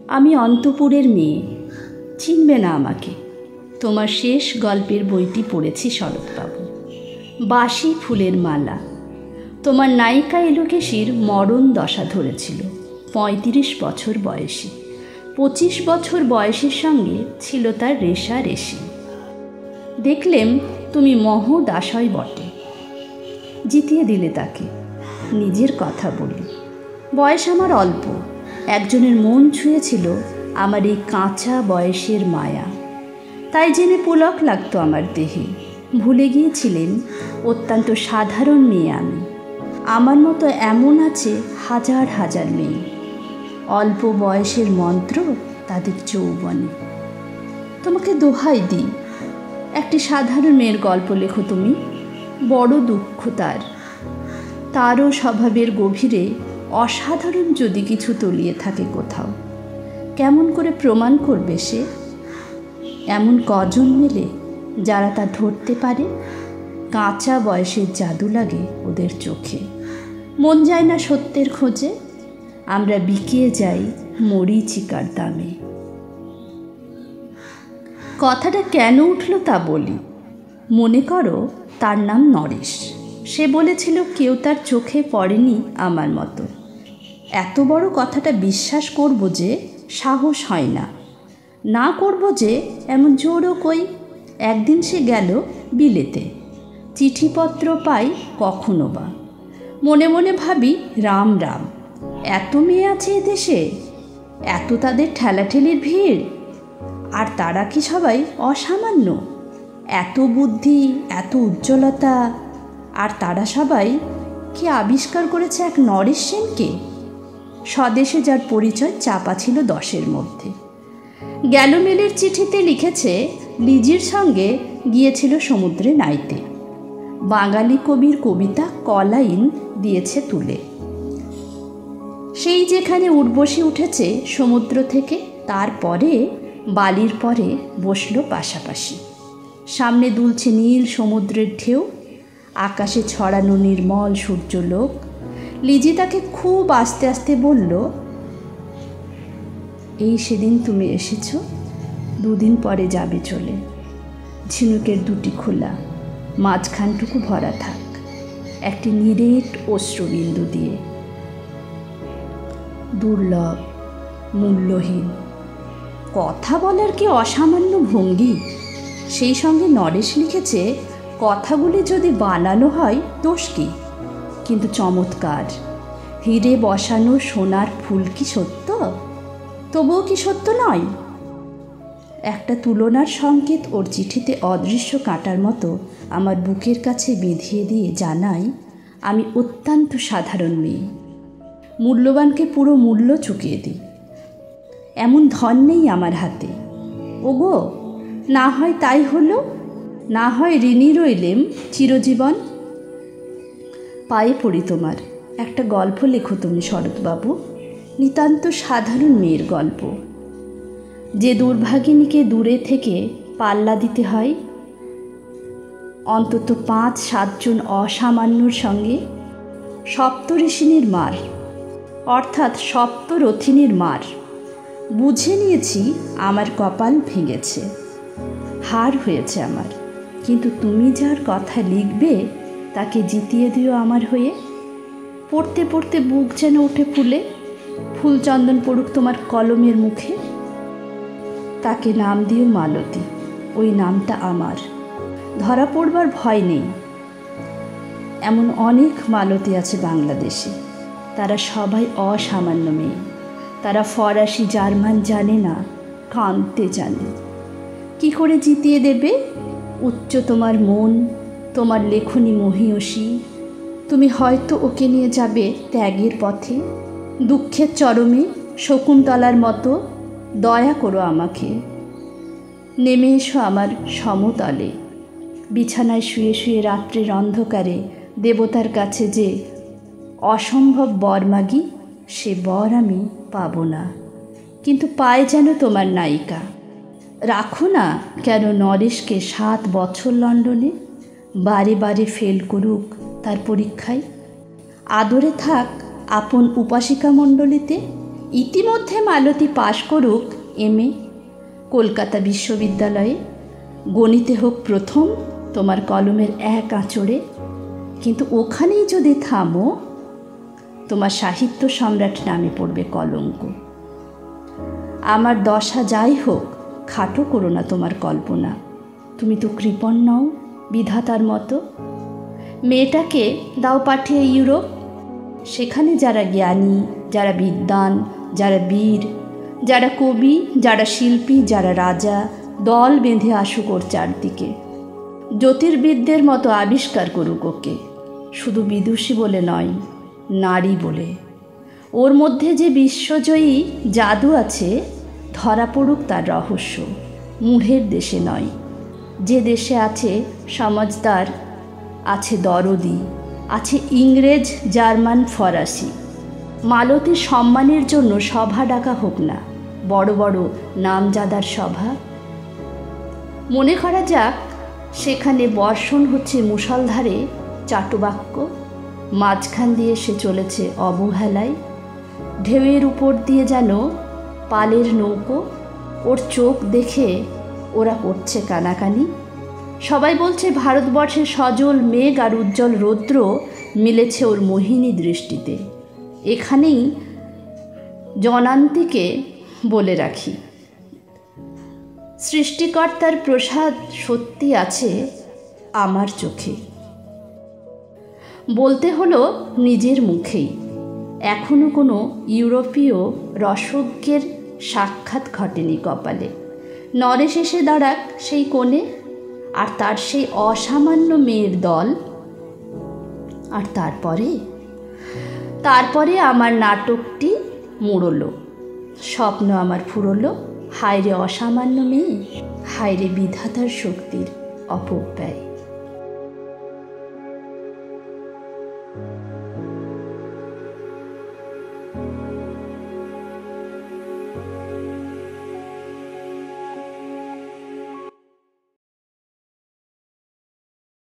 আমি অন্তপুরের মেয়ে, চিনবে না আমাকে। তোমার শেষ গল্পের বইটি পড়েছি শরৎবাবু, বাসি ফুলের মালা। তোমার নায়িকা এলোকেশীর মরণ দশা ধরেছিল ৩৫ বছর বয়সী। ২৫ বছর বয়সের সঙ্গে ছিল তার রেশারেশি। দেখলেম তুমি মহোদাশয় বটে। জিতিয়ে দিলে তাকে, নিজের কথা বলি। বয়স আমার অল্প, একজনের মন ছুঁয়েছিল আমার এই কাঁচা বয়সের মায়া। তাই জেনে পুলক লাগতো আমার দেহে। ভুলে গিয়েছিলেন অত্যন্ত সাধারণ মেয়ে আমি। আমার মতো এমন আছে হাজার হাজার মেয়ে। অল্প বয়সের মন্ত্র তাদের যৌবনে। তোমাকে দোহাই দিই, একটি সাধারণ মেয়ের গল্প লেখো তুমি। বড় দুঃখ তারও স্বভাবের গভীরে অসাধারণ যদি কিছু তলিয়ে থাকে কোথাও। কেমন করে প্রমাণ করবে সে? এমন কজন মেলে যারা তা ধরতে পারে? কাঁচা বয়সের জাদু লাগে ওদের চোখে। মন যায় না সত্যের খোঁজে, আমরা বিকিয়ে যাই মরীচিকার দামে। কথাটা কেন উঠল তা বলি। মনে করো তার নাম নরেশ। সে বলেছিল কেউ তার চোখে পড়েনি আমার মতো। এত বড় কথাটা বিশ্বাস করব যে সাহস হয় না, না করব যে এমন জোরও কই। একদিন সে গেল বিলেতে, চিঠিপত্র পাই কখনো বা। মনে মনে ভাবি রাম রাম, এত মেয়ে আছে এদেশে, এত তাদের ঠেলাঠেলির ভিড়, আর তারা কি সবাই অসামান্য? এত বুদ্ধি, এত উজ্জ্বলতা, আর তারা সবাই কি আবিষ্কার করেছে এক নরেশ সেনকে? স্বদেশে যার পরিচয় চাপা ছিল 10-এর মধ্যে। গ্যালোমেলের চিঠিতে লিখেছে লিজির সঙ্গে গিয়েছিল সমুদ্রে নাইতে। বাঙালি কবির কবিতা কলাইন দিয়েছে তুলে। সেই যেখানে উর্বশী উঠেছে সমুদ্র থেকে, তারপরে বালির পরে বসলো পাশাপাশি। সামনে দুলছে নীল সমুদ্রের ঢেউ, আকাশে ছড়ানো নির্মল সূর্যলোক। লিজি তাকে খুব আস্তে আস্তে বলল, এই সেদিন তুমি এসেছ, 2 দিন পরে যাবে চলে। ঝিনুকের 2টি খোলা, মাঝখানটুকু ভরা থাক একটি নিরেট অশ্রুবিন্দু দিয়ে। দুর্লভ, মূল্যহীন। কথা বলার কি অসামান্য ভঙ্গি! সেই সঙ্গে নরেশ লিখেছে কথাগুলি যদি বানানো হয় দোষ কি, কিন্তু চমৎকার। হিরে বসানো সোনার ফুল কি সত্য? তবুও কি সত্য নয়? একটা তুলনার সংকেত ওর চিঠিতে অদৃশ্য কাঁটার মতো আমার বুকের কাছে বিঁধিয়ে দিয়ে জানাই, আমি অত্যন্ত সাধারণ মেয়ে। মূল্যবানকে পুরো মূল্য চুকিয়ে দিই। এমন ধন নেই আমার হাতে। ওগো, না হয় তাই হলো, না হয় ঋণী রইলেম চিরজীবন। পায়ে পড়ি তোমার, একটা গল্প লেখো তুমি শরৎবাবু, নিতান্ত সাধারণ মেয়ের গল্প। যে দুর্ভাগিনীকে দূরে থেকে পাল্লা দিতে হয় অন্তত 5-7 জন অসামান্যর সঙ্গে। সপ্তঋষিণীর মার, অর্থাৎ সপ্তরথিনীর মার। বুঝে নিয়েছি আমার কপাল ভেঙেছে, হার হয়েছে আমার। কিন্তু তুমি যার কথা লিখবে তাকে জিতিয়ে দিও আমার হয়ে। পড়তে পড়তে বুক যেন ওঠে ফুলে। ফুলচন্দন পড়ুক তোমার কলমের মুখে। তাকে নাম দিও মালতী, ওই নামটা আমার। ধরা পড়বার ভয় নেই। এমন অনেক মালতী আছে বাংলাদেশে, তারা সবাই অসামান্য মেয়ে। তারা ফরাসি জার্মান জানে না, কাঁদতে জানে। কি করে জিতিয়ে দেবে? উচ্চ তোমার মন, তোমার লেখনী মহীয়সী। তুমি হয়তো ওকে নিয়ে যাবে ত্যাগের পথে, দুঃখের চরমে শকুন্তলার মতো। দয়া করো আমাকে, নেমে এসো আমার সমতলে। বিছানায় শুয়ে শুয়ে রাত্রের অন্ধকারে দেবতার কাছে যে অসম্ভব বর মাগি, সে বর আমি পাব না, কিন্তু পায় যেন তোমার নায়িকা। রাখো না কেন নরেশকে 7 বছর লন্ডনে, বারে বারে ফেল করুক তার পরীক্ষায়। আদরে থাক আপন উপাসিকা মণ্ডলীতে, ইতিমধ্যে মালতী পাশ করুক MA কলকাতা বিশ্ববিদ্যালয়ে, গণিতে হোক প্রথম তোমার কলমের এক আঁচড়ে, কিন্তু ওখানেই যদি থামো তোমার সাহিত্য সম্রাট নামে পড়বে কলঙ্ক। আমার দশা যাই হোক, খাটো করো না তোমার কল্পনা, তুমি তো কৃপণ নও বিধাতার মতো। মেয়েটাকে দাও পাঠিয়ে ইউরোপ, সেখানে যারা জ্ঞানী, যারা বিদ্বান, যারা বীর, যারা কবি, যারা শিল্পী, যারা রাজা দল বেঁধে আসুক ওর চারদিকে, জ্যোতির্বিদদের মতো আবিষ্কার করুক ওকে, শুধু বিদুষী বলে নয়, নারী বলে। ওর মধ্যে যে বিশ্বজয়ী জাদু আছে, ধরা পড়ুক তার রহস্য, মূঢ়ের দেশে নয়, যে দেশে আছে সমাজদার, আছে দরদি, আছে ইংরেজ, জার্মান, ফরাসি। মালতীর সম্মানের জন্য সভা ডাকা হোক না, বড় বড় নামজাদার সভা। মনে করা যাক সেখানে বর্ষণ হচ্ছে মুষলধারে চাটুবাক্য, মাঝখান দিয়ে সে চলেছে অবহেলায়, ঢেউয়ের উপর দিয়ে যেন পালের নৌকো। ওর চোখ দেখে ওরা করছে কানাকানি। সবাই বলছে ভারতবর্ষের সজল মেঘ আর উজ্জ্বল রৌদ্র মিলেছে ওর মোহিনী দৃষ্টিতে। এখানেই জনান্তিকে বলে রাখি, সৃষ্টিকর্তার প্রসাদ সত্যি আছে আমার চোখে। বলতে হলো নিজের মুখেই, এখনও কোনো ইউরোপীয় রসজ্ঞের সাক্ষাৎ ঘটেনি কপালে। নরেশ এসে দাঁড়াক সেই কোণে, আর তার সেই অসামান্য মেয়ের দল। আর তারপরে আমার নাটকটি মুড়লো, স্বপ্ন আমার ফুরলো। হায়রে অসামান্য মেয়ে, হায়রে বিধাতার শক্তির অপব্যয়।